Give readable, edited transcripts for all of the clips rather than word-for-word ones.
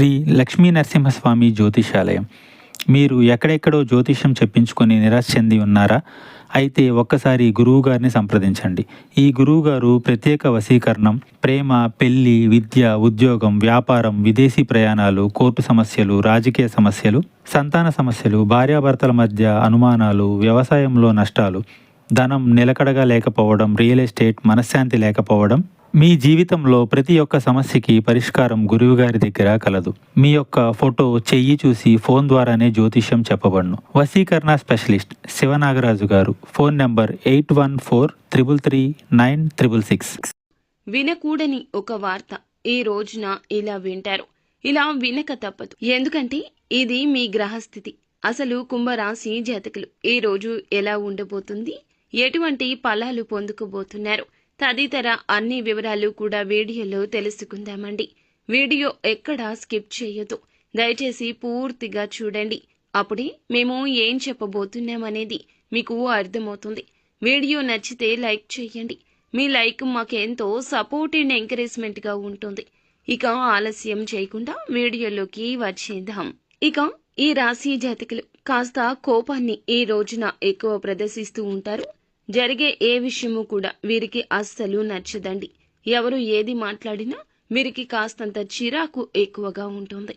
శ్రీ లక్ష్మీ నరసింహస్వామి జ్యోతిషాలయం. మీరు ఎక్కడెక్కడో జ్యోతిష్యం చెప్పించుకొని నిరాశ చెంది ఉన్నారా? అయితే ఒక్కసారి గురువుగారిని సంప్రదించండి. ఈ గురువుగారు ప్రత్యేక వశీకరణం, ప్రేమ, పెళ్లి, విద్య, ఉద్యోగం, వ్యాపారం, విదేశీ ప్రయాణాలు, కోర్టు సమస్యలు, రాజకీయ సమస్యలు, సంతాన సమస్యలు, భార్యాభర్తల మధ్య అనుమానాలు, వ్యవసాయంలో నష్టాలు, ధనం నిలకడగా లేకపోవడం, రియల్ ఎస్టేట్, మనశ్శాంతి లేకపోవడం, మీ జీవితంలో ప్రతి ఒక్క సమస్యకి పరిష్కారం గురువుగారి దగ్గర కలదు. మీ యొక్క ఫోటో, చెయ్యి చూసి ఫోన్ ద్వారానే జ్యోతిష్యం చెప్పబడును. వశీకరణ స్పెషలిస్ట్ శివనాగరాజు గారు. Phone number 8143339666. వినకూడని ఒక వార్త ఈ రోజున ఇలా వింటారు. ఇలా వినక తప్పదు. ఎందుకంటే ఇది మీ గ్రహస్థితి. అసలు కుంభరాశి జాతకులు ఈ రోజు ఎలా ఉండబోతుంది, ఎటువంటి ఫలాలు పొందుకోబోతున్నారు తదితర అన్ని వివరాలు కూడా వీడియోలో తెలుసుకుందామండి. వీడియో ఎక్కడా స్కిప్ చేయొద్దు. దయచేసి పూర్తిగా చూడండి. అప్పుడే మేము ఏం చెప్పబోతున్నామనేది మీకు అర్థమవుతుంది. వీడియో నచ్చితే లైక్ చేయండి. మీ లైక్ మాకెంతో సపోర్ట్ అండ్ ఎంకరేజ్మెంట్గా ఉంటుంది. ఇక ఆలస్యం చేయకుండా వీడియోలోకి వచ్చేద్దాం. ఇక ఈ రాశి జాతకులు కాస్త కోపాన్ని ఈ రోజున ఎక్కువ ప్రదర్శిస్తూ ఉంటారు. జరిగే ఏ విషయము కూడా వీరికి అస్సలు నచ్చదండి. ఎవరు ఏది మాట్లాడినా వీరికి కాస్తంత చిరాకు ఎక్కువగా ఉంటుంది.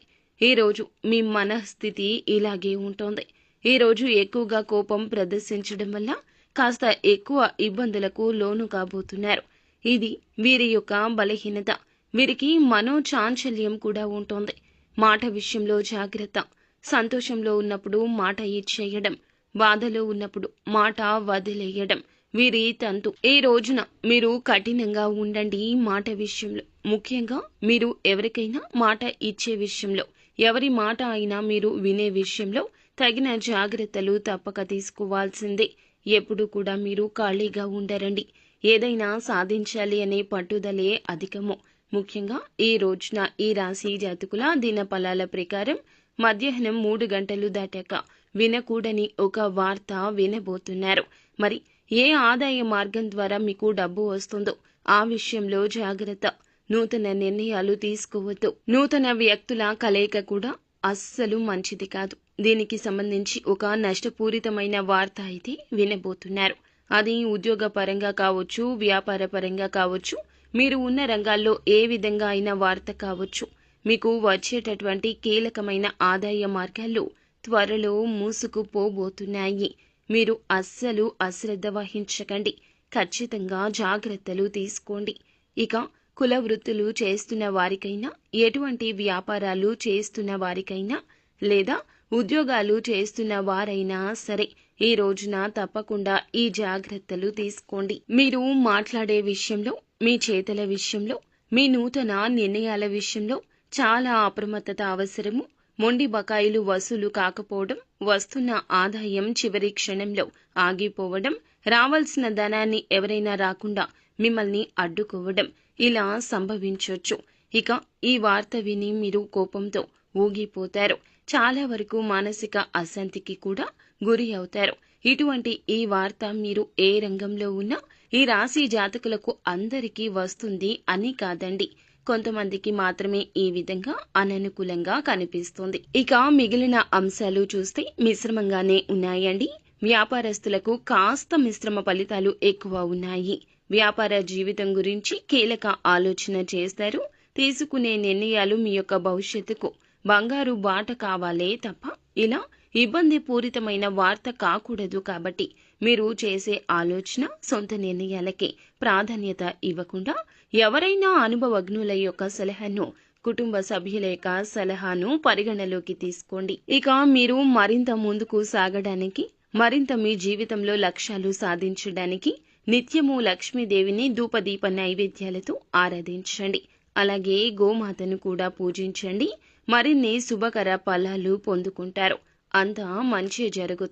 ఈరోజు మీ మనస్థితి ఇలాగే ఉంటుంది. ఈరోజు ఎక్కువగా కోపం ప్రదర్శించడం వల్ల కాస్త ఎక్కువ ఇబ్బందులకు లోను కాబోతున్నారు. ఇది వీరి యొక్క బలహీనత. వీరికి మనోచాంచల్యం కూడా ఉంటుంది. మాట విషయంలో జాగ్రత్త. సంతోషంలో ఉన్నప్పుడు మాట ఇచ్చేయడం, బాధలో ఉన్నప్పుడు మాట వదిలేయడం వీరి తంతు. ఈ రోజున మీరు కఠినంగా ఉండండి మాట విషయంలో. ముఖ్యంగా మీరు ఎవరికైనా మాట ఇచ్చే విషయంలో, ఎవరి మాట అయినా మీరు వినే విషయంలో తగిన జాగ్రత్తలు తప్పక తీసుకోవాల్సిందే. ఎప్పుడు కూడా మీరు ఖాళీగా ఉండరండి. ఏదైనా సాధించాలి అనే పట్టుదలే అధికము. ముఖ్యంగా ఈ రోజున ఈ రాశి జాతకుల దిన ఫలాల ప్రకారం మధ్యాహ్నం 3 గంటలు దాటాక వినకూడని ఒక వార్త వినబోతున్నారు. మరి ఏ ఆదాయ మార్గం ద్వారా మీకు డబ్బు వస్తుందో ఆ విషయంలో జాగ్రత్త. నూతన నిర్ణయాలు తీసుకోవద్దు. నూతన వ్యక్తుల కలయిక కూడా అస్సలు మంచిది కాదు. దీనికి సంబంధించి ఒక నష్టపూరితమైన వార్త అయితే వినబోతున్నారు. అది ఉద్యోగ పరంగా కావచ్చు, వ్యాపార పరంగా కావచ్చు, మీరు ఉన్న రంగాల్లో ఏ విధంగా అయినా వార్త కావచ్చు. మీకు వచ్చేటటువంటి కీలకమైన ఆదాయ మార్గాలు త్వరలో మూసుకుపోబోతున్నాయి. మీరు అస్సలు అశ్రద్ధ వహించకండి. ఖచ్చితంగా జాగ్రత్తలు తీసుకోండి. ఇక కుల వృత్తులు చేస్తున్న వారికైనా, ఎటువంటి వ్యాపారాలు చేస్తున్న వారికైనా, లేదా ఉద్యోగాలు చేస్తున్న వారైనా సరే ఈ రోజున తప్పకుండా ఈ జాగ్రత్తలు తీసుకోండి. మీరు మాట్లాడే విషయంలో, మీ చేతల విషయంలో, మీ నూతన నిర్ణయాల విషయంలో చాలా అప్రమత్తత అవసరము. మొండి బకాయిలు వసూలు కాకపోవడం, వస్తున్న ఆదాయం చివరి క్షణంలో ఆగిపోవడం, రావాల్సిన ధనాన్ని ఎవరైనా రాకుండా మిమ్మల్ని అడ్డుకోవడం ఇలా సంభవించవచ్చు. ఇక ఈ వార్త విని మీరు కోపంతో ఊగిపోతారు. చాలా వరకు మానసిక అశాంతికి కూడా గురి అవుతారు. ఇటువంటి ఈ వార్త మీరు ఏ రంగంలో ఉన్నా ఈ రాశి జాతకులకు అందరికీ వస్తుంది అని కాదండి. కొంతమందికి మాత్రమే ఈ విధంగా అననుకూలంగా కనిపిస్తుంది. ఇక మిగిలిన అంశాలు చూస్తే మిశ్రమంగానే ఉన్నాయండి. వ్యాపారస్తులకు కాస్త మిశ్రమ ఫలితాలు ఎక్కువ ఉన్నాయి. వ్యాపార జీవితం గురించి కీలక ఆలోచన చేస్తారు. తీసుకునే నిర్ణయాలు మీ యొక్క భవిష్యత్తుకు బంగారు బాట కావాలే తప్ప ఇలా ఇబ్బంది పూరితమైన వార్త కాకూడదు. కాబట్టి మీరు చేసే ఆలోచన సొంత నిర్ణయాలకే ప్రాధాన్యత ఇవ్వకుండా ఎవరైనా అనుభవజ్ఞుల యొక్క సలహాను, కుటుంబ సభ్యుల యొక్క సలహాను పరిగణలోకి తీసుకోండి. ఇక మీరు మరింత ముందుకు సాగడానికి, మరింత మీ జీవితంలో లక్ష్యాలు సాధించడానికి నిత్యము లక్ష్మీదేవిని ధూపదీప నైవేద్యాలతో ఆరాధించండి. అలాగే గోమాతను కూడా పూజించండి. మరిన్ని శుభకర ఫలాలు పొందుకుంటారు. అంతా మంచి జరుగుతుంది.